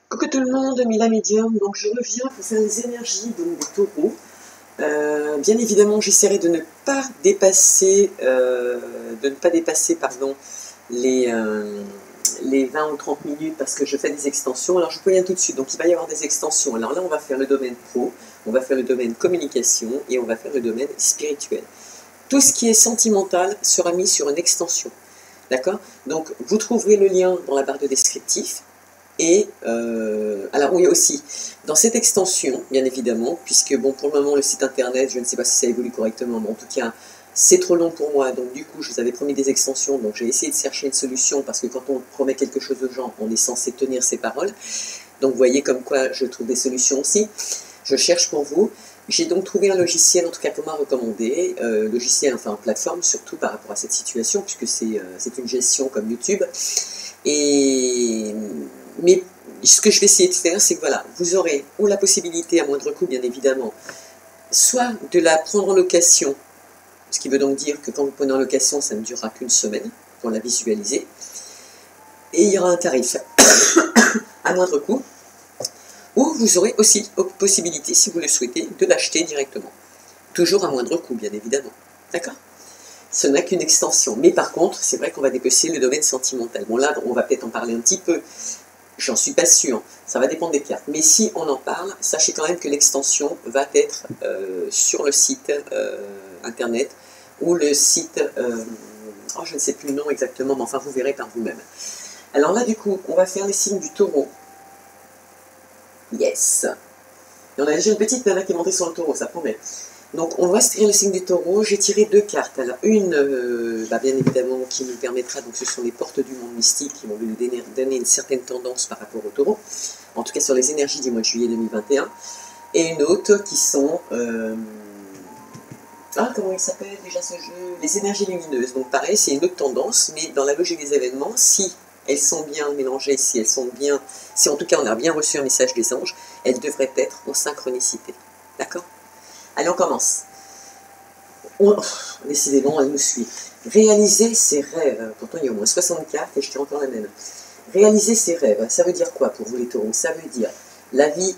Coucou tout le monde, Mila Medium, donc je reviens pour faire les énergies donc, des taureaux. Bien évidemment, j'essaierai de ne pas dépasser, pardon, les, euh, les 20 ou 30 minutes parce que je fais des extensions. Alors je préviens tout de suite, donc il va y avoir des extensions. Alors là, on va faire le domaine pro, on va faire le domaine communication et on va faire le domaine spirituel. Tout ce qui est sentimental sera mis sur une extension. D'accord? Donc vous trouverez le lien dans la barre de descriptif. Et alors oui aussi, dans cette extension, bien évidemment, puisque bon pour le moment le site internet, je ne sais pas si ça évolue correctement, mais en tout cas c'est trop long pour moi, donc du coup je vous avais promis des extensions, donc j'ai essayé de chercher une solution, parce que quand on promet quelque chose aux gens, on est censé tenir ses paroles, donc vous voyez comme quoi je trouve des solutions aussi, je cherche pour vous. J'ai donc trouvé un logiciel, en tout cas qu'on m'a recommandé, logiciel, enfin plateforme surtout par rapport à cette situation, puisque c'est une gestion comme YouTube. Mais ce que je vais essayer de faire, c'est que voilà, vous aurez ou la possibilité, à moindre coût bien évidemment, soit de la prendre en location, ce qui veut donc dire que quand vous prenez en location, ça ne durera qu'une semaine pour la visualiser, et il y aura un tarif à moindre coût, ou vous aurez aussi possibilité, si vous le souhaitez, de l'acheter directement. Toujours à moindre coût, bien évidemment. D'accord ? Ce n'est qu'une extension. Mais par contre, c'est vrai qu'on va dépecer le domaine sentimental. Bon là, on va peut-être en parler un petit peu. J'en suis pas sûr. Ça va dépendre des cartes. Mais si on en parle, sachez quand même que l'extension va être sur le site internet ou le site... oh, je ne sais plus le nom exactement, mais enfin, vous verrez par vous-même. Alors là, du coup, on va faire les signes du taureau. Yes. Et on a déjà une petite nana qui est montée sur le taureau, ça promet. Donc on va se tirer le signe du taureau. J'ai tiré deux cartes. Alors une, bien évidemment, qui nous permettra, donc ce sont les portes du monde mystique qui vont lui donner une certaine tendance par rapport au taureau, en tout cas sur les énergies du mois de juillet 2021. Et une autre qui sont, comment il s'appelle déjà ce jeu? Les énergies lumineuses. Donc pareil, c'est une autre tendance, mais dans la logique des événements, si elles sont bien mélangées, si en tout cas on a bien reçu un message des anges, elles devraient être en synchronicité. D'accord? Allez, on commence. Décidément, elle nous suit. Réaliser ses rêves. Pourtant, il y a au moins 60 cartes et je tire encore la même. Réaliser ses rêves, ça veut dire quoi pour vous les taureaux? Ça veut dire la vie...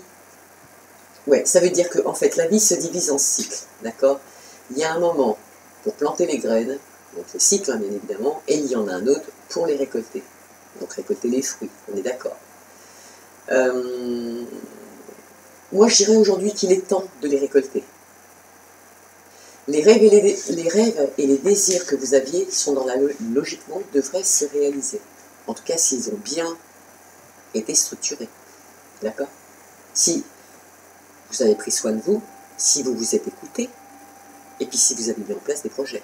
Ouais, ça veut dire que en fait, la vie se divise en cycles. D'accord? Il y a un moment pour planter les graines, donc les cycles, hein, bien évidemment, et il y en a un autre pour les récolter. Donc récolter les fruits, on est d'accord. Moi, je dirais aujourd'hui qu'il est temps de les récolter. Les rêves et les désirs que vous aviez sont logiquement devraient se réaliser. En tout cas, s'ils ont bien été structurés. D'accord? Si vous avez pris soin de vous, si vous vous êtes écouté, et puis si vous avez mis en place des projets.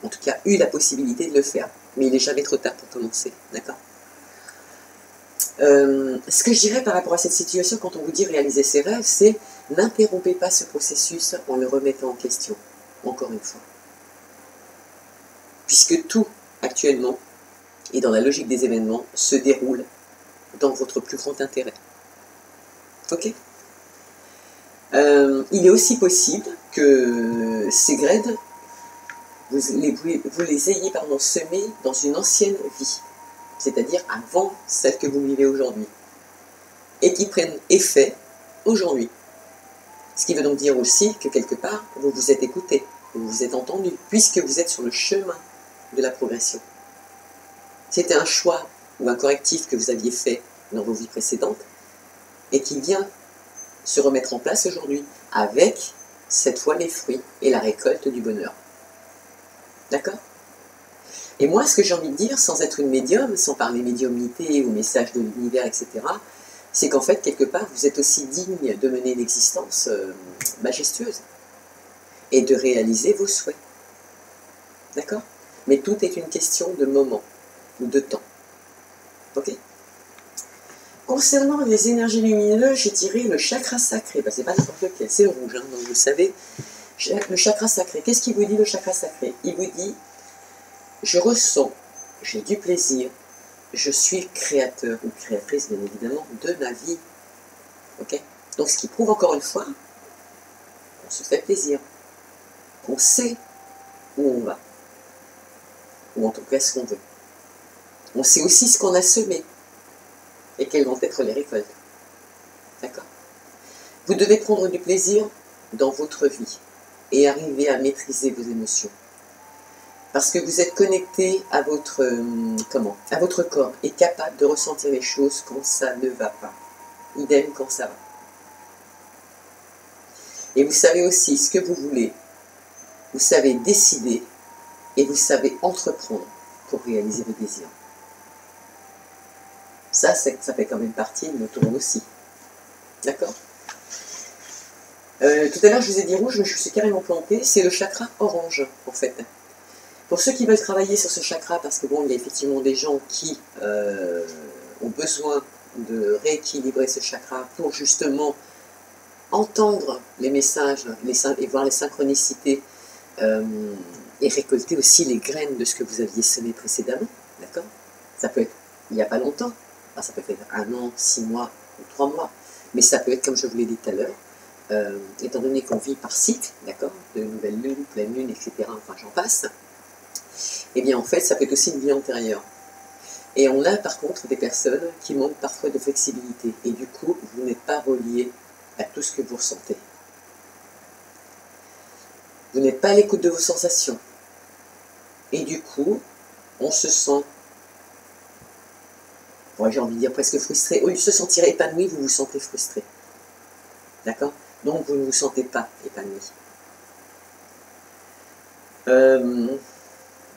En tout cas, eu la possibilité de le faire. Mais il n'est jamais trop tard pour commencer. D'accord? Ce que je dirais par rapport à cette situation, quand on vous dit réaliser ses rêves, c'est n'interrompez pas ce processus en le remettant en question. Encore une fois. Puisque tout, actuellement, et dans la logique des événements, se déroule dans votre plus grand intérêt. Ok? Il est aussi possible que ces graines, vous les ayez semées dans une ancienne vie, c'est-à-dire avant celle que vous vivez aujourd'hui, et qui prennent effet aujourd'hui. Ce qui veut donc dire aussi que quelque part, vous vous êtes écouté, vous vous êtes entendu, puisque vous êtes sur le chemin de la progression. C'était un choix ou un correctif que vous aviez fait dans vos vies précédentes et qui vient se remettre en place aujourd'hui avec, cette fois, les fruits et la récolte du bonheur. D'accord? Et moi, ce que j'ai envie de dire, sans être une médium, sans parler médiumnité ou message de l'univers, etc., c'est qu'en fait, quelque part, vous êtes aussi digne de mener une existence majestueuse et de réaliser vos souhaits. D'accord? Mais tout est une question de moment ou de temps. Ok? Concernant les énergies lumineuses, j'ai tiré le chakra sacré. C'est pas n'importe lequel, c'est le rouge, hein, donc vous le savez. Le chakra sacré, qu'est-ce qu'il vous dit le chakra sacré? Il vous dit, je ressens, j'ai du plaisir, je suis créateur ou créatrice, bien évidemment, de ma vie. Ok? Donc ce qui prouve encore une fois qu'on se fait plaisir, qu'on sait où on va, ou en tout cas ce qu'on veut. On sait aussi ce qu'on a semé, et quelles vont être les récoltes. D'accord? Vous devez prendre du plaisir dans votre vie et arriver à maîtriser vos émotions. Parce que vous êtes connecté à votre, à votre corps et capable de ressentir les choses quand ça ne va pas. Idem quand ça va. Et vous savez aussi ce que vous voulez. Vous savez décider et vous savez entreprendre pour réaliser vos désirs. Ça fait quand même partie de notre rôle aussi. D'accord? Tout à l'heure, je vous ai dit rouge, mais je suis carrément plantée. C'est le chakra orange, en fait. Pour ceux qui veulent travailler sur ce chakra, parce que bon, il y a effectivement des gens qui ont besoin de rééquilibrer ce chakra pour justement entendre les messages et voir les synchronicités et récolter aussi les graines de ce que vous aviez semé précédemment. D'accord? Ça peut être il n'y a pas longtemps. Enfin, ça peut être 1 an, 6 mois ou 3 mois. Mais ça peut être, comme je vous l'ai dit tout à l'heure, étant donné qu'on vit par cycle, d'accord, de nouvelle lune, pleine lune, etc., enfin j'en passe, et bien en fait ça peut être aussi une vie antérieure. Et on a par contre des personnes qui manquent parfois de flexibilité, et du coup vous n'êtes pas relié à tout ce que vous ressentez. Vous n'êtes pas à l'écoute de vos sensations. Et du coup, on se sent, bon, j'ai envie de dire presque frustré. Au lieu de se sentir épanoui, vous vous sentez frustré. D'accord? Donc vous ne vous sentez pas épanoui.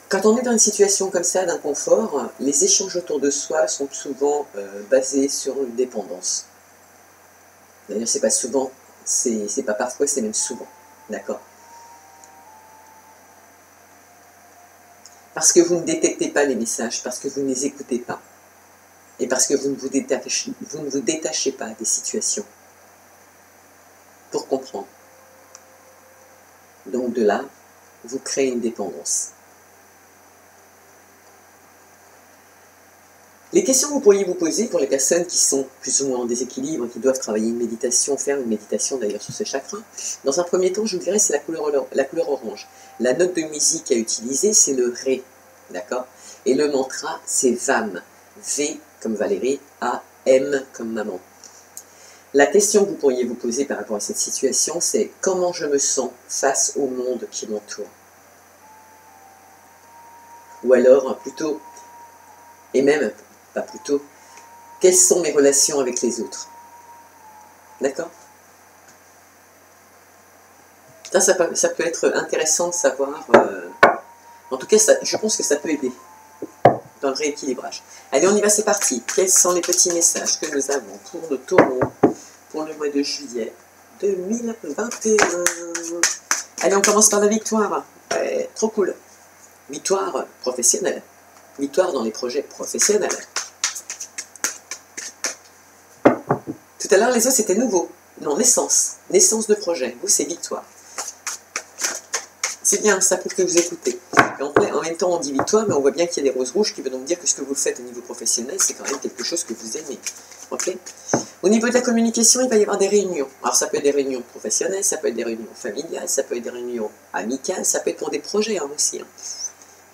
Quand on est dans une situation comme ça, d'inconfort, les échanges autour de soi sont souvent basés sur une dépendance. D'ailleurs, c'est pas souvent, c'est pas parfois, c'est même souvent. D'accord? Parce que vous ne détectez pas les messages, parce que vous ne les écoutez pas, et parce que vous ne vous détachez pas des situations pour comprendre. Donc de là, vous créez une dépendance. Les questions que vous pourriez vous poser pour les personnes qui sont plus ou moins en déséquilibre, qui doivent travailler une méditation, faire une méditation d'ailleurs sur ce chakra, dans un premier temps, je vous dirais, c'est la couleur orange. La note de musique à utiliser, c'est le Ré, d'accord? Et le mantra, c'est VAM, V comme Valérie, A, M comme maman. La question que vous pourriez vous poser par rapport à cette situation, c'est comment je me sens face au monde qui m'entoure? Ou alors, plutôt, et même, pas plutôt, quelles sont mes relations avec les autres? D'accord? Ça peut être intéressant de savoir, en tout cas, je pense que ça peut aider dans le rééquilibrage. Allez, on y va, c'est parti. Quels sont les petits messages que nous avons pour nos taureaux pour le mois de juillet 2021? Allez, on commence par la victoire. Trop cool. Victoire professionnelle. Victoire dans les projets professionnels. Tout à l'heure, les autres, c'était nouveau. Non, naissance. Naissance de projet. Vous, c'est victoire. C'est bien, ça prouve que vous écoutez. Et en même temps, on dit victoire, mais on voit bien qu'il y a des roses rouges qui veulent donc dire que ce que vous faites au niveau professionnel, c'est quand même quelque chose que vous aimez. Ok? Au niveau de la communication, il va y avoir des réunions. Alors, ça peut être des réunions professionnelles, ça peut être des réunions familiales, ça peut être des réunions amicales, ça peut être pour des projets aussi. Vous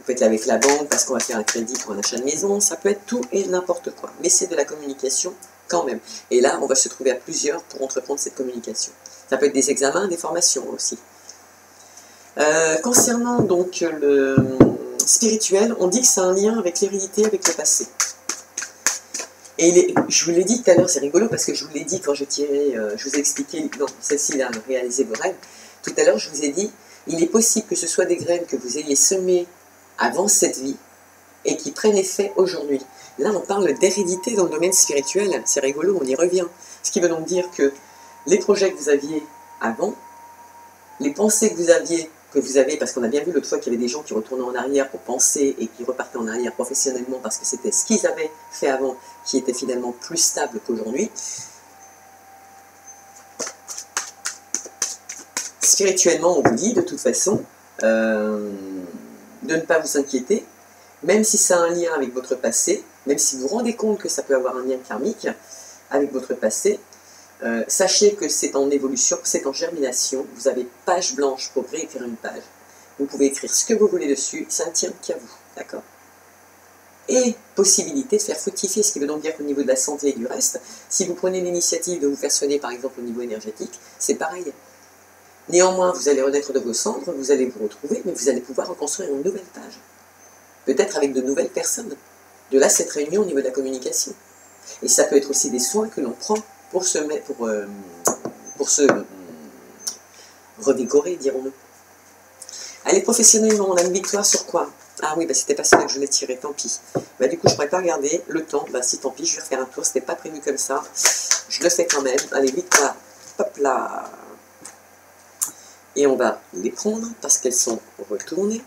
pouvez être là avec la banque parce qu'on va faire un crédit pour un achat de maison, ça peut être tout et n'importe quoi. Mais c'est de la communication quand même. Et là, on va se trouver à plusieurs pour entreprendre cette communication. Ça peut être des examens, des formations aussi. Concernant donc le spirituel, on dit que c'est un lien avec l'hérédité, avec le passé. Et je vous l'ai dit tout à l'heure, c'est rigolo parce que je vous l'ai dit quand je vous ai expliqué, non, celle-ci a réalisé vos rêves. Tout à l'heure, je vous ai dit, il est possible que ce soit des graines que vous ayez semées avant cette vie et qui prennent effet aujourd'hui. Là, on parle d'hérédité dans le domaine spirituel, c'est rigolo, on y revient. Ce qui veut donc dire que les projets que vous aviez avant, les pensées que vous avez, parce qu'on a bien vu l'autre fois qu'il y avait des gens qui retournaient en arrière pour penser et qui repartaient en arrière professionnellement parce que c'était ce qu'ils avaient fait avant qui était finalement plus stable qu'aujourd'hui. Spirituellement, on vous dit de toute façon de ne pas vous inquiéter, même si ça a un lien avec votre passé, même si vous vous rendez compte que ça peut avoir un lien karmique avec votre passé, sachez que c'est en évolution, c'est en germination, vous avez page blanche pour réécrire une page. Vous pouvez écrire ce que vous voulez dessus, ça ne tient qu'à vous, d'accord? et possibilité de faire fructifier, ce qui veut donc dire qu'au niveau de la santé et du reste, si vous prenez l'initiative de vous faire soigner par exemple au niveau énergétique, c'est pareil. Néanmoins, vous allez renaître de vos cendres, vous allez vous retrouver, mais vous allez pouvoir reconstruire une nouvelle page. Peut-être avec de nouvelles personnes. De là, cette réunion au niveau de la communication. Et ça peut être aussi des soins que l'on prend pour se revigorer, dirons-nous. Allez, professionnellement, on a une victoire sur quoi? Ah oui, bah, c'était pas ça que je voulais tirer, tant pis. Bah, du coup, je pourrais pas regarder le temps. Bah, si, tant pis, je vais refaire un tour. C'était pas prévu comme ça. Je le fais quand même. Allez, victoire. Hop là. Et on va les prendre parce qu'elles sont retournées.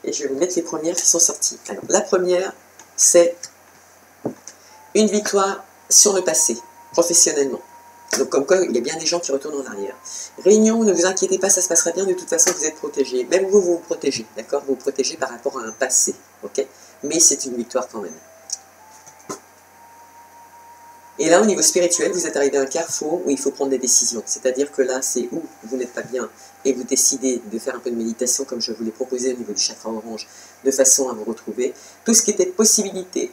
Et je vais vous mettre les premières qui sont sorties. Alors, la première, c'est une victoire sur le passé, professionnellement. Donc, comme quoi, il y a bien des gens qui retournent en arrière. Réunion, ne vous inquiétez pas, ça se passera bien, de toute façon, vous êtes protégés. Même vous, vous vous protégez, d'accord? Vous vous protégez par rapport à un passé, ok? Mais c'est une victoire quand même. Et là, au niveau spirituel, vous êtes arrivé à un carrefour où il faut prendre des décisions. C'est-à-dire que là, c'est où vous n'êtes pas bien et vous décidez de faire un peu de méditation, comme je vous l'ai proposé au niveau du chakra orange, de façon à vous retrouver. Tout ce qui était possibilité,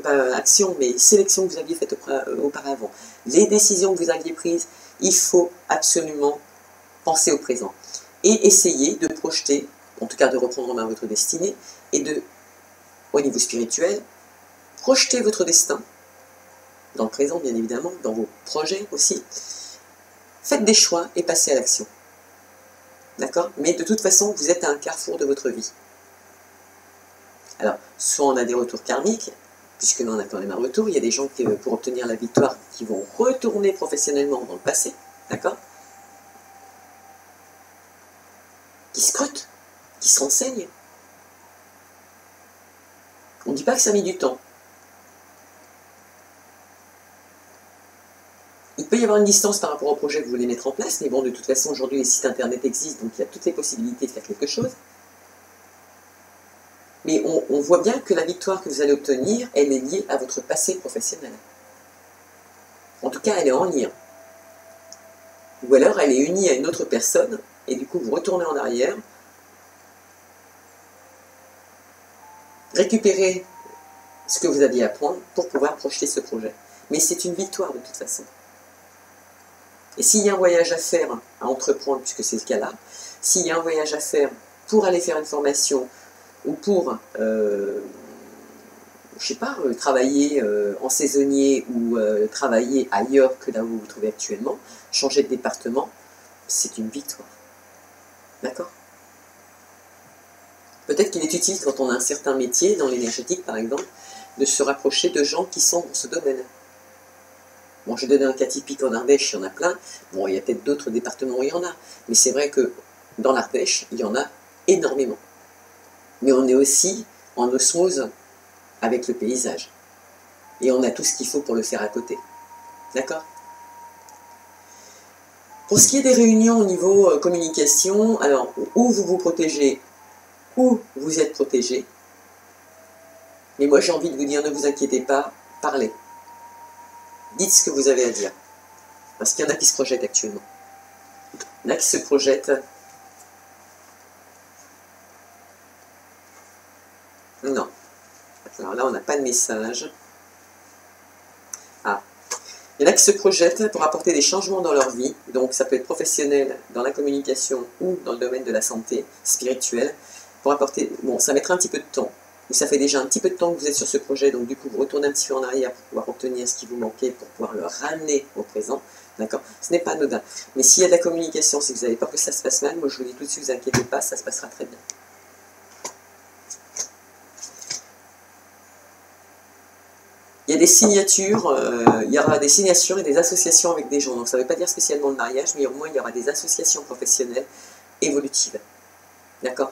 pas action, mais sélection que vous aviez faite auparavant, les décisions que vous aviez prises, il faut absolument penser au présent. Et essayer de projeter, en tout cas de reprendre en main votre destinée, et de, au niveau spirituel, projeter votre destin, dans le présent bien évidemment, dans vos projets aussi. Faites des choix et passez à l'action. D'accord? Mais de toute façon, vous êtes à un carrefour de votre vie. Alors, soit on a des retours karmiques, puisque là on a quand même un retour, il y a des gens qui, pour obtenir la victoire, qui vont retourner professionnellement dans le passé, d'accord? Qui scrutent, qui se renseignent. On ne dit pas que ça a mis du temps. Il peut y avoir une distance par rapport au projet que vous voulez mettre en place, mais bon, de toute façon, aujourd'hui, les sites internet existent, donc il y a toutes les possibilités de faire quelque chose. Mais on voit bien que la victoire que vous allez obtenir, elle est liée à votre passé professionnel. En tout cas, elle est en lien. Ou alors, elle est unie à une autre personne, et du coup, vous retournez en arrière, récupérez ce que vous aviez à prendre pour pouvoir projeter ce projet. Mais c'est une victoire de toute façon. Et s'il y a un voyage à faire, à entreprendre, puisque c'est le cas là, s'il y a un voyage à faire pour aller faire une formation, ou pour, je sais pas, travailler en saisonnier, ou travailler ailleurs que là où vous vous trouvez actuellement, changer de département, c'est une victoire. D'accord? Peut-être qu'il est utile, quand on a un certain métier, dans l'énergétique par exemple, de se rapprocher de gens qui sont dans ce domaine. Bon, je vais donner un cas typique en Ardèche, il y en a plein. Bon, il y a peut-être d'autres départements où il y en a. Mais c'est vrai que dans l'Ardèche, il y en a énormément. Mais on est aussi en osmose avec le paysage. Et on a tout ce qu'il faut pour le faire à côté. D'accord? Pour ce qui est des réunions au niveau communication, alors, où vous vous protégez, où vous êtes protégé. Mais moi, j'ai envie de vous dire, ne vous inquiétez pas, parlez. Dites ce que vous avez à dire. Parce qu'il y en a qui se projettent actuellement. Il y en a qui se projettent. Non. Alors là, on n'a pas de message. Ah. Il y en a qui se projettent pour apporter des changements dans leur vie. Donc, ça peut être professionnel, dans la communication ou dans le domaine de la santé spirituelle. Pour apporter... Bon, ça mettra un petit peu de temps. Ça fait déjà un petit peu de temps que vous êtes sur ce projet, donc du coup, vous retournez un petit peu en arrière pour pouvoir obtenir ce qui vous manquait, pour pouvoir le ramener au présent. D'accord? Ce n'est pas anodin. Mais s'il y a de la communication, si vous avez peur que ça se passe mal, moi je vous dis tout de suite, ne vous inquiétez pas, ça se passera très bien. Il y a des signatures, il y aura des signatures et des associations avec des gens. Donc ça ne veut pas dire spécialement le mariage, mais au moins il y aura des associations professionnelles évolutives. D'accord?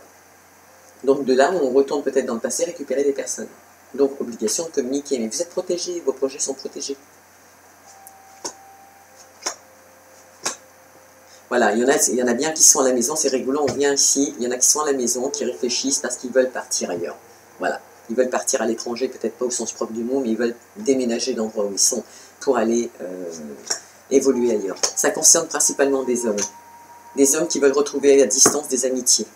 Donc de là, on retourne peut-être dans le passé récupérer des personnes. Donc obligation de communiquer. Mais vous êtes protégés, vos projets sont protégés. Voilà, il y en a bien qui sont à la maison, c'est rigolo, on vient ici, il y en a qui sont à la maison, qui réfléchissent parce qu'ils veulent partir ailleurs. Voilà, ils veulent partir à l'étranger, peut-être pas au sens propre du mot, mais ils veulent déménager d'endroit où ils sont pour aller évoluer ailleurs. Ça concerne principalement des hommes qui veulent retrouver à distance des amitiés.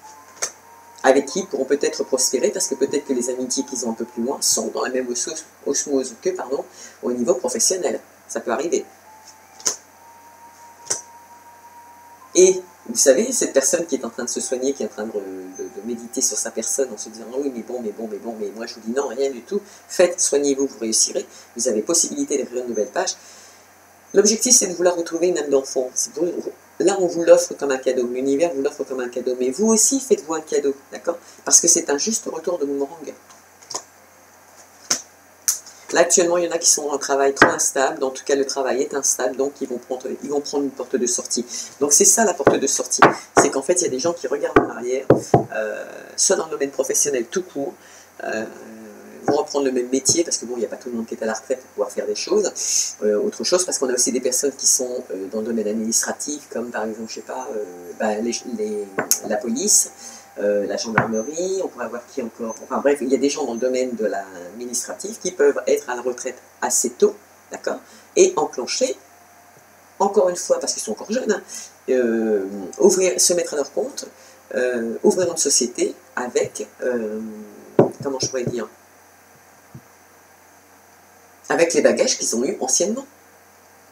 avec qui ils pourront peut-être prospérer, parce que peut-être que les amitiés qu'ils ont un peu plus loin sont dans la même osmose que, pardon, au niveau professionnel. Ça peut arriver. Et vous savez, cette personne qui est en train de se soigner, qui est en train de méditer sur sa personne en se disant « oui, mais bon, mais moi je vous dis non, rien du tout, faites, soignez-vous, vous réussirez, vous avez possibilité d'écrire une nouvelle page ». L'objectif, c'est de vouloir retrouver une âme d'enfant. Là, on vous l'offre comme un cadeau, l'univers vous l'offre comme un cadeau, mais vous aussi, faites-vous un cadeau, d'accord? Parce que c'est un juste retour de boomerang. Là, actuellement, il y en a qui sont dans un travail trop instable. En tout cas, le travail est instable, donc ils vont prendre une porte de sortie. Donc, c'est ça la porte de sortie. C'est qu'en fait, il y a des gens qui regardent en arrière, soit dans le domaine professionnel tout court, vont reprendre le même métier, parce que bon, il n'y a pas tout le monde qui est à la retraite pour pouvoir faire des choses. Autre chose, parce qu'on a aussi des personnes qui sont dans le domaine administratif, comme par exemple, je sais pas, la police, la gendarmerie, on pourrait avoir qui encore, enfin bref, il y a des gens dans le domaine de l'administratif qui peuvent être à la retraite assez tôt, d'accord, et enclencher, encore une fois, parce qu'ils sont encore jeunes, se mettre à leur compte, ouvrir une société avec, comment je pourrais dire, avec les bagages qu'ils ont eus anciennement.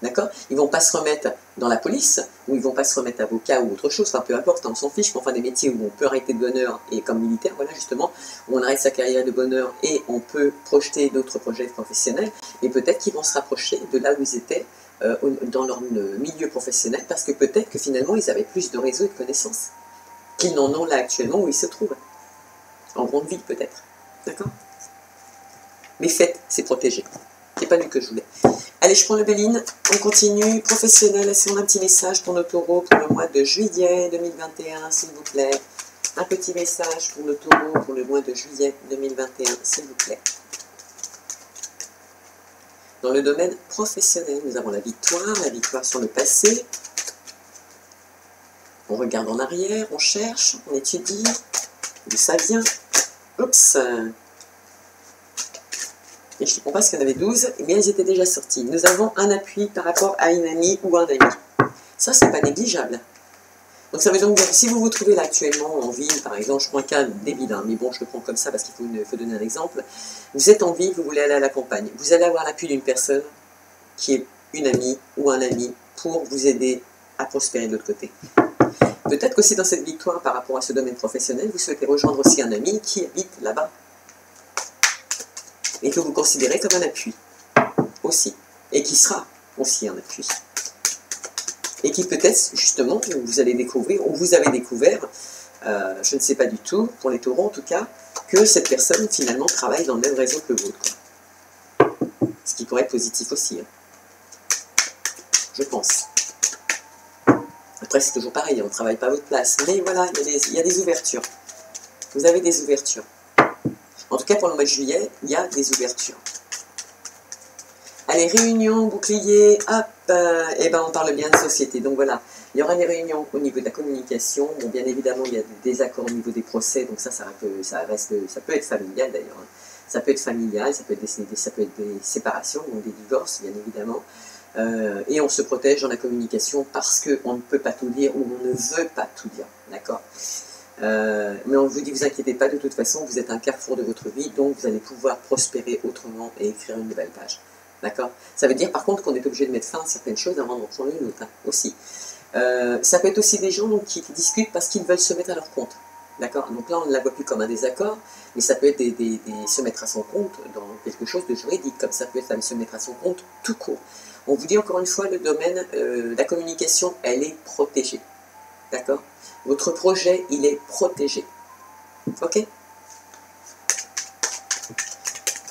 D'accord? Ils ne vont pas se remettre dans la police, ou ils ne vont pas se remettre avocat ou autre chose, enfin peu importe, on s'en fiche, mais enfin des métiers où on peut arrêter de bonheur, et comme militaire, voilà justement, où on arrête sa carrière de bonheur et on peut projeter d'autres projets professionnels, et peut-être qu'ils vont se rapprocher de là où ils étaient dans leur milieu professionnel, parce que peut-être que finalement ils avaient plus de réseaux et de connaissances qu'ils n'en ont là actuellement où ils se trouvent. En grande ville peut-être. D'accord? Mais faites, c'est protégé. C'est pas lui que je voulais. Allez, je prends le Béline, on continue. Professionnel, est-ce qu'on a un petit message pour nos taureaux pour le mois de juillet 2021, s'il vous plaît? Un petit message pour nos taureaux pour le mois de juillet 2021, s'il vous plaît. Dans le domaine professionnel, nous avons la victoire sur le passé. On regarde en arrière, on cherche, on étudie, d'où ça vient. Oups! Et je ne comprends pas parce qu'il y en avait 12, mais elles étaient déjà sorties. Nous avons un appui par rapport à une amie ou un ami. Ça, c'est pas négligeable. Donc ça veut donc dire que si vous vous trouvez là actuellement en ville, par exemple, je prends un cas débile, hein, mais bon, je le prends comme ça parce qu'il faut donner un exemple. Vous êtes en ville, vous voulez aller à la campagne. Vous allez avoir l'appui d'une personne qui est une amie ou un ami pour vous aider à prospérer de l'autre côté. Peut-être qu'aussi dans cette victoire par rapport à ce domaine professionnel, vous souhaitez rejoindre aussi un ami qui habite là-bas. Et que vous considérez comme un appui, aussi, et qui sera aussi un appui. Et qui peut-être, justement, vous allez découvrir, ou vous avez découvert, je ne sais pas du tout, pour les taureaux en tout cas, que cette personne, finalement, travaille dans le même réseau que le vôtre. Quoi. Ce qui pourrait être positif aussi, hein. Je pense. Après, c'est toujours pareil, on ne travaille pas à votre place. Mais voilà, il y a des ouvertures. Vous avez des ouvertures. En tout cas, pour le mois de juillet, il y a des ouvertures. Allez, réunion, bouclier, hop, et ben on parle bien de société. Donc voilà, il y aura des réunions au niveau de la communication. Bon, bien évidemment, il y a des désaccords au niveau des procès, donc ça peut être familial d'ailleurs. Hein. Ça peut être familial, ça peut être des séparations, donc des divorces, bien évidemment. Et on se protège dans la communication parce qu'on ne peut pas tout dire ou on ne veut pas tout dire, d'accord? Mais on vous dit, vous inquiétez pas, de toute façon, vous êtes un carrefour de votre vie, donc vous allez pouvoir prospérer autrement et écrire une nouvelle page. D'accord? Ça veut dire par contre qu'on est obligé de mettre fin à certaines choses avant d'en prendre une autre, hein, aussi. Ça peut être aussi des gens donc, qui discutent parce qu'ils veulent se mettre à leur compte. D'accord? Donc là, on ne la voit plus comme un désaccord, mais ça peut être se mettre à son compte dans quelque chose de juridique, comme ça peut être se mettre à son compte tout court. On vous dit encore une fois, le domaine, la communication, elle est protégée. D'accord? Votre projet, il est protégé. Ok?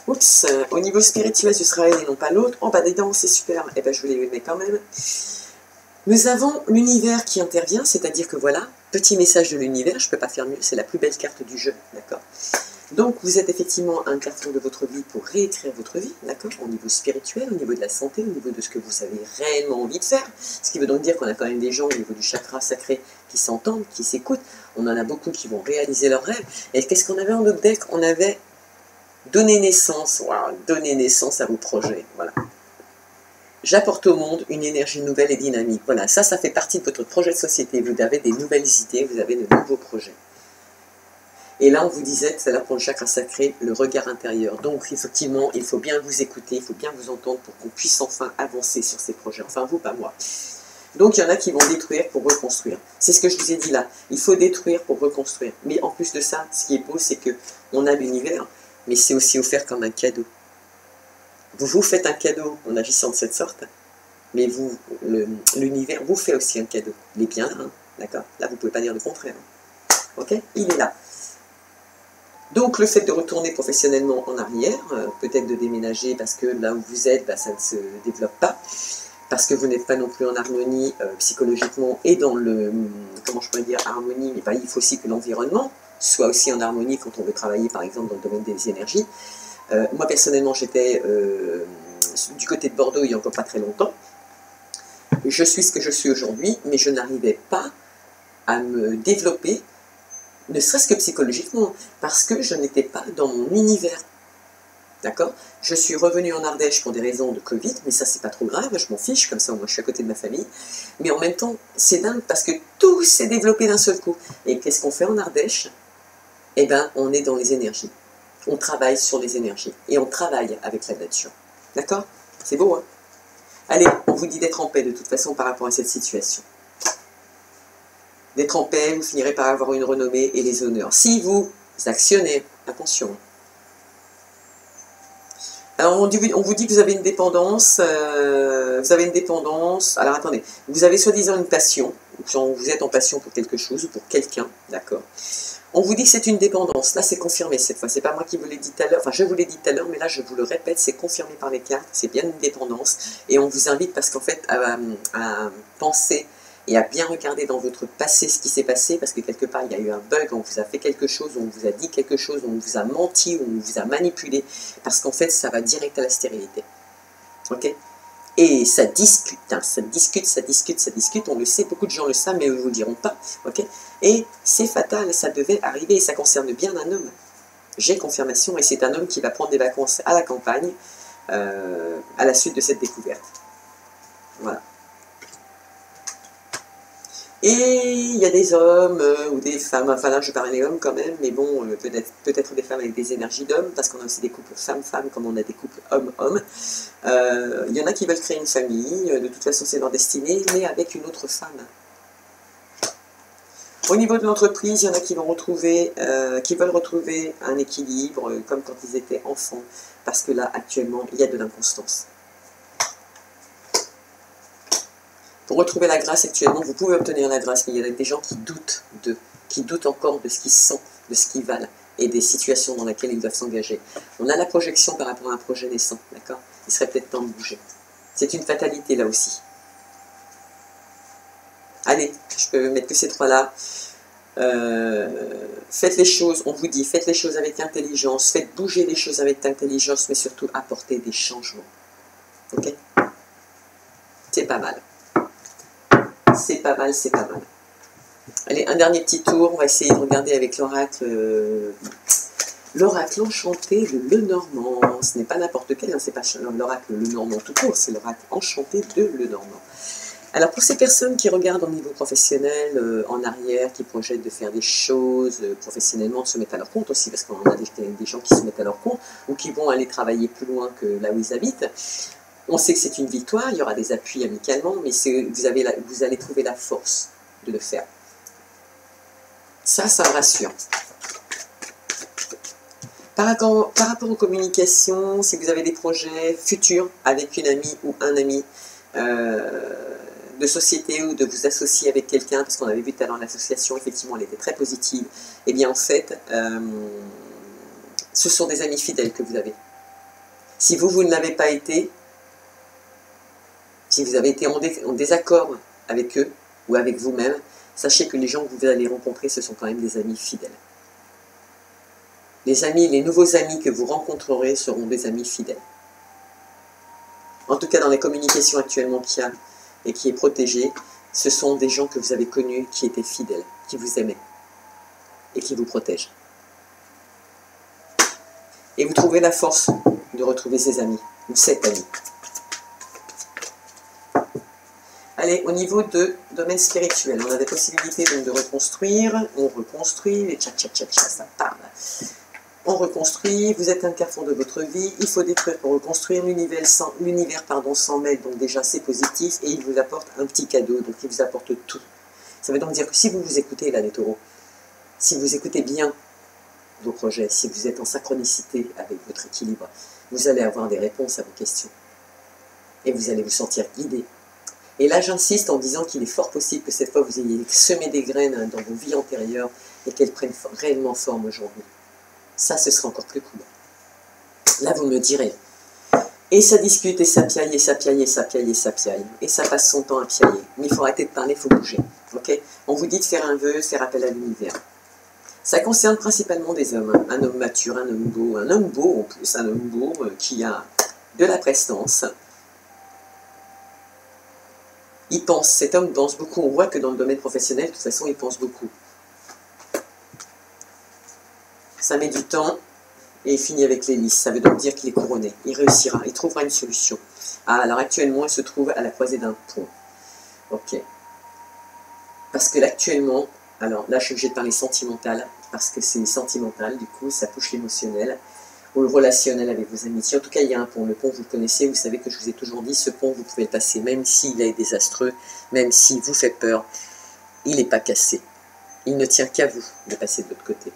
Oups, au niveau spirituel, ce sera elle et non pas l'autre. Oh bah dedans, c'est super. Eh ben je vous les mets quand même. Nous avons l'univers qui intervient, c'est-à-dire que voilà, petit message de l'univers, je ne peux pas faire mieux, c'est la plus belle carte du jeu, d'accord? Donc vous êtes effectivement un carrefour de votre vie pour réécrire votre vie, d'accord? Au niveau spirituel, au niveau de la santé, au niveau de ce que vous avez réellement envie de faire. Ce qui veut donc dire qu'on a quand même des gens au niveau du chakra sacré qui s'entendent, qui s'écoutent. On en a beaucoup qui vont réaliser leurs rêves. Et qu'est-ce qu'on avait en notre deck? On avait donné naissance, wow, donner naissance à vos projets, voilà. J'apporte au monde une énergie nouvelle et dynamique. Voilà, ça fait partie de votre projet de société. Vous avez des nouvelles idées, vous avez de nouveaux projets. Et là, on vous disait tout à l'heure pour le chakra sacré, le regard intérieur. Donc, effectivement, il faut bien vous écouter, il faut bien vous entendre pour qu'on puisse enfin avancer sur ces projets. Enfin, vous, pas moi. Donc, il y en a qui vont détruire pour reconstruire. C'est ce que je vous ai dit là. Il faut détruire pour reconstruire. Mais en plus de ça, ce qui est beau, c'est qu'on a l'univers, mais c'est aussi offert comme un cadeau. Vous vous faites un cadeau en agissant de cette sorte, mais vous, l'univers vous fait aussi un cadeau. Il est bien là, hein, d'accord? Là, vous ne pouvez pas dire le contraire. Ok? Il est là. Donc le fait de retourner professionnellement en arrière, peut-être de déménager parce que là où vous êtes, bah, ça ne se développe pas, parce que vous n'êtes pas non plus en harmonie psychologiquement et dans le, comment je pourrais dire, harmonie, mais bah, il faut aussi que l'environnement soit aussi en harmonie quand on veut travailler par exemple dans le domaine des énergies. Moi personnellement j'étais du côté de Bordeaux il n'y a encore pas très longtemps, je suis ce que je suis aujourd'hui, mais je n'arrivais pas à me développer ne serait-ce que psychologiquement, parce que je n'étais pas dans mon univers. D'accord? Je suis revenue en Ardèche pour des raisons de Covid, mais ça c'est pas trop grave, je m'en fiche, comme ça moi je suis à côté de ma famille. Mais en même temps, c'est dingue parce que tout s'est développé d'un seul coup. Et qu'est-ce qu'on fait en Ardèche? Eh bien, on est dans les énergies. On travaille sur les énergies. Et on travaille avec la nature. D'accord? C'est beau, hein? Allez, on vous dit d'être en paix de toute façon par rapport à cette situation. D'être en paix, vous finirez par avoir une renommée et les honneurs. Si vous actionnez, attention. Alors on vous dit que vous avez une dépendance, alors attendez, vous avez soi-disant une passion, vous êtes en passion pour quelque chose ou pour quelqu'un, d'accord. On vous dit que c'est une dépendance, là c'est confirmé cette fois, c'est pas moi qui vous l'ai dit tout à l'heure, enfin je vous l'ai dit tout à l'heure, mais là je vous le répète, c'est confirmé par les cartes, c'est bien une dépendance, et on vous invite parce qu'en fait à penser et à bien regarder dans votre passé ce qui s'est passé, parce que quelque part il y a eu un bug, on vous a fait quelque chose, on vous a dit quelque chose, on vous a menti, on vous a manipulé, parce qu'en fait ça va direct à la stérilité. Ok? Et ça discute, hein, ça discute, on le sait, beaucoup de gens le savent, mais ils ne vous le diront pas. Ok? Et c'est fatal, ça devait arriver, et ça concerne bien un homme. J'ai confirmation, et c'est un homme qui va prendre des vacances à la campagne, à la suite de cette découverte. Voilà. Et il y a des hommes ou des femmes, enfin là je parle des hommes quand même, mais bon, peut-être des femmes avec des énergies d'hommes, parce qu'on a aussi des couples femmes-femmes comme on a des couples hommes-hommes. Il y en a qui veulent créer une famille, de toute façon c'est leur destinée, mais avec une autre femme. Au niveau de l'entreprise, il y en a qui veulent retrouver un équilibre, comme quand ils étaient enfants, parce que là actuellement il y a de l'inconstance. Pour retrouver la grâce actuellement, vous pouvez obtenir la grâce, mais il y a des gens qui doutent encore de ce qu'ils sont, de ce qu'ils valent, et des situations dans lesquelles ils doivent s'engager. On a la projection par rapport à un projet naissant, d'accord? Il serait peut-être temps de bouger. C'est une fatalité là aussi. Allez, je peux mettre que ces trois-là. Faites les choses, on vous dit, faites les choses avec intelligence, faites bouger les choses avec intelligence, mais surtout apportez des changements. Ok? C'est pas mal. C'est pas mal, c'est pas mal. Allez, un dernier petit tour, on va essayer de regarder avec l'oracle l'oracle enchanté de Lenormand. Ce n'est pas n'importe quel, hein, c'est pas l'oracle Lenormand tout court, c'est l'oracle enchanté de Lenormand. Alors pour ces personnes qui regardent au niveau professionnel, en arrière, qui projettent de faire des choses professionnellement, de se mettre à leur compte aussi, parce qu'on a des gens qui se mettent à leur compte, ou qui vont aller travailler plus loin que là où ils habitent. On sait que c'est une victoire, il y aura des appuis amicalement, mais vous allez trouver la force de le faire. Ça me rassure. Par rapport aux communications, si vous avez des projets futurs avec une amie ou un ami de société ou de vous associer avec quelqu'un, parce qu'on avait vu tout à l'heure l'association, effectivement, elle était très positive, et bien en fait, ce sont des amis fidèles que vous avez. Si vous ne l'avez pas été, si vous avez été en désaccord avec eux ou avec vous-même, sachez que les gens que vous allez rencontrer, ce sont quand même des amis fidèles. Les nouveaux amis que vous rencontrerez seront des amis fidèles. En tout cas, dans les communications actuellement qu'il y a et qui est protégée, ce sont des gens que vous avez connus qui étaient fidèles, qui vous aimaient et qui vous protègent. Et vous trouvez la force de retrouver ces amis, ou cet ami. Allez, au niveau de domaine spirituel, on a des possibilités donc de reconstruire, on reconstruit, les tcha, ça parle. On reconstruit, vous êtes un carrefour de votre vie, il faut détruire pour reconstruire l'univers sans mêle, donc déjà c'est positif, et il vous apporte un petit cadeau, donc il vous apporte tout. Ça veut donc dire que si vous vous écoutez là les taureaux, si vous écoutez bien vos projets, si vous êtes en synchronicité avec votre équilibre, vous allez avoir des réponses à vos questions. Et vous allez vous sentir guidé. Et là j'insiste en disant qu'il est fort possible que cette fois vous ayez semé des graines dans vos vies antérieures et qu'elles prennent réellement forme aujourd'hui. Ça, ce sera encore plus cool. Là, vous me direz. Et ça discute, et ça piaille, et ça piaille, et ça piaille, et ça piaille. Et ça passe son temps à piailler. Mais il faut arrêter de parler, il faut bouger. Ok? On vous dit de faire un vœu, de faire appel à l'univers. Ça concerne principalement des hommes. Un homme mature, un homme beau en plus, un homme beau qui a de la prestance. Il pense, cet homme pense beaucoup. On voit que dans le domaine professionnel, de toute façon, il pense beaucoup. Ça met du temps et il finit avec l'hélice. Ça veut donc dire qu'il est couronné. Il réussira, il trouvera une solution. Ah, alors actuellement, il se trouve à la croisée d'un pont. Ok. Parce que là, actuellement, alors là, je suis obligée de parler sentimental, parce que c'est sentimental, du coup, ça touche l'émotionnel, ou le relationnel avec vos amitiés. En tout cas, il y a un pont. Le pont, vous le connaissez, vous savez que je vous ai toujours dit, ce pont, vous pouvez le passer, même s'il est désastreux, même s'il vous fait peur, il n'est pas cassé. Il ne tient qu'à vous de passer de l'autre côté.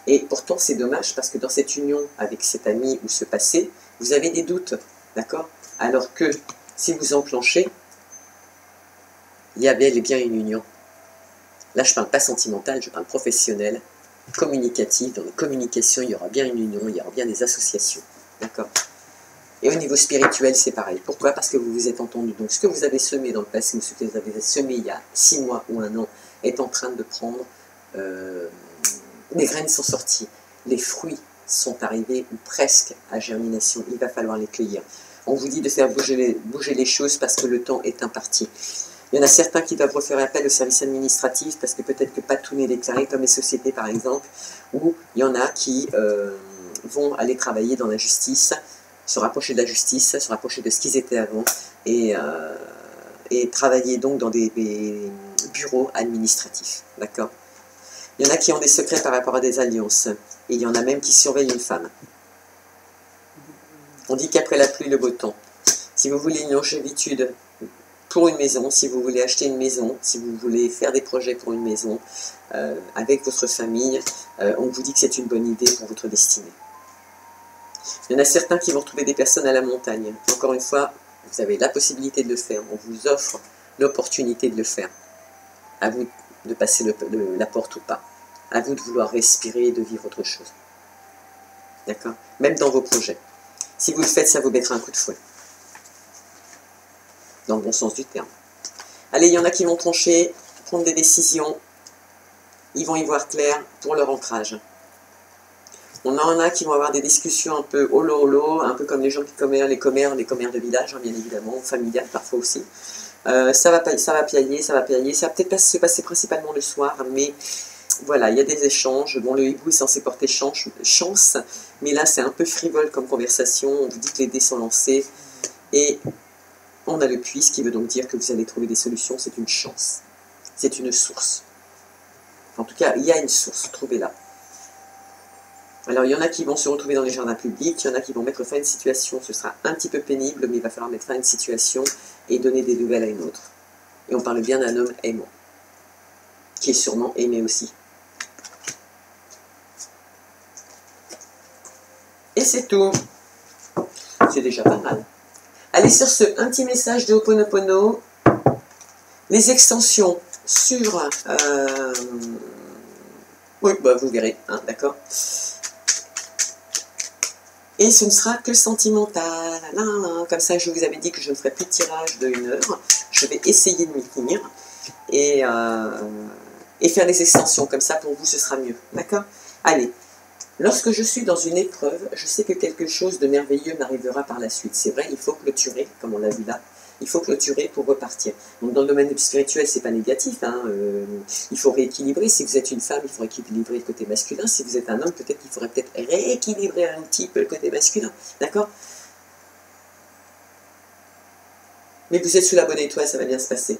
Et pourtant, c'est dommage parce que dans cette union avec cet ami ou ce passé, vous avez des doutes, d'accord? Alors que si vous enclenchez, il y a bel et bien une union. Là, je ne parle pas sentimental, je parle professionnel, communicatif. Dans les communications, il y aura bien une union, il y aura bien des associations, d'accord? Et au niveau spirituel, c'est pareil. Pourquoi? Parce que vous vous êtes entendus. Donc, ce que vous avez semé dans le passé ou ce que vous avez semé il y a 6 mois ou 1 an est en train de prendre... les graines sont sorties, les fruits sont arrivés ou presque à germination, il va falloir les cueillir. On vous dit de faire bouger les choses parce que le temps est imparti. Il y en a certains qui doivent refaire appel au service administratif parce que peut-être que pas tout n'est déclaré, comme les sociétés par exemple, ou il y en a qui vont aller travailler dans la justice, se rapprocher de la justice, se rapprocher de ce qu'ils étaient avant, et travailler donc dans des bureaux administratifs, d'accord? Il y en a qui ont des secrets par rapport à des alliances. Et il y en a même qui surveillent une femme. On dit qu'après la pluie, le beau temps. Si vous voulez une longévitude pour une maison, si vous voulez acheter une maison, si vous voulez faire des projets pour une maison, avec votre famille, on vous dit que c'est une bonne idée pour votre destinée. Il y en a certains qui vont retrouver des personnes à la montagne. Encore une fois, vous avez la possibilité de le faire. On vous offre l'opportunité de le faire. À vous de passer la porte ou pas. À vous de vouloir respirer et de vivre autre chose. D'accord? Même dans vos projets. Si vous le faites, ça vous mettra un coup de fouet. Dans le bon sens du terme. Allez, il y en a qui vont trancher, prendre des décisions. Ils vont y voir clair pour leur ancrage. On en a qui vont avoir des discussions un peu holo, un peu comme les gens qui commèrent, les commères de village, hein, bien évidemment, familiales parfois aussi. Ça va piailler, ça va peut-être pas se passer principalement le soir, mais voilà, il y a des échanges. Bon, le hibou est censé porter chance, mais là c'est un peu frivole comme conversation. On vous dit que les dés sont lancés et on a le puits, ce qui veut donc dire que vous allez trouver des solutions. C'est une chance, c'est une source. En tout cas, il y a une source, trouvez-la. Alors, il y en a qui vont se retrouver dans les jardins publics, il y en a qui vont mettre fin à une situation, ce sera un petit peu pénible, mais il va falloir mettre fin à une situation et donner des nouvelles à une autre. Et on parle bien d'un homme aimant, qui est sûrement aimé aussi. Et c'est tout. C'est déjà pas mal. Allez, sur ce, un petit message de Ho'oponopono. Les extensions sur... Oui, bah vous verrez, hein, d'accord. Et ce ne sera que sentimental. Comme ça, je vous avais dit que je ne ferai plus de tirage de 1 heure. Je vais essayer de m'y tenir. Et faire des extensions. Comme ça, pour vous, ce sera mieux. D'accord? Allez. Lorsque je suis dans une épreuve, je sais que quelque chose de merveilleux m'arrivera par la suite. C'est vrai, il faut clôturer, comme on l'a vu là. Il faut clôturer pour repartir. Donc dans le domaine spirituel, c'est pas négatif. Hein, il faut rééquilibrer. Si vous êtes une femme, il faut rééquilibrer le côté masculin. Si vous êtes un homme, peut-être qu'il faudrait rééquilibrer un petit peu le côté masculin. D'accord? Mais vous êtes sous la bonne étoile, ça va bien se passer.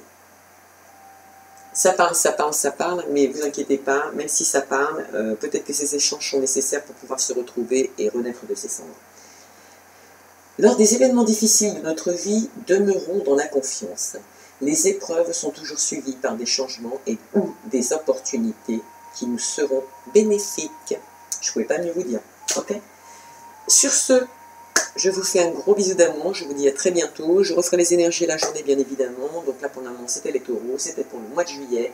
Ça parle, ça parle, ça parle, mais vous inquiétez pas, même si ça parle, peut-être que ces échanges sont nécessaires pour pouvoir se retrouver et renaître de ses cendres. Lors des événements difficiles de notre vie, demeurons dans la confiance. Les épreuves sont toujours suivies par des changements et ou des opportunités qui nous seront bénéfiques. Je ne pouvais pas mieux vous dire. Ok ? Sur ce, je vous fais un gros bisou d'amour, je vous dis à très bientôt. Je referai les énergies la journée bien évidemment. Donc là pour le moment c'était les taureaux, c'était pour le mois de juillet.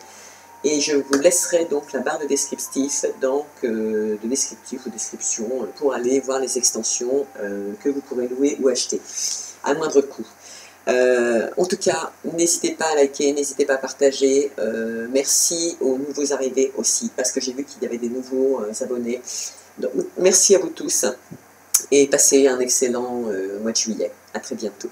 Et je vous laisserai donc la barre de descriptif, de descriptif ou description pour aller voir les extensions que vous pourrez louer ou acheter à moindre coût. En tout cas, n'hésitez pas à liker, n'hésitez pas à partager. Merci aux nouveaux arrivés aussi, parce que j'ai vu qu'il y avait des nouveaux abonnés. Donc, merci à vous tous et passez un excellent mois de juillet. À très bientôt.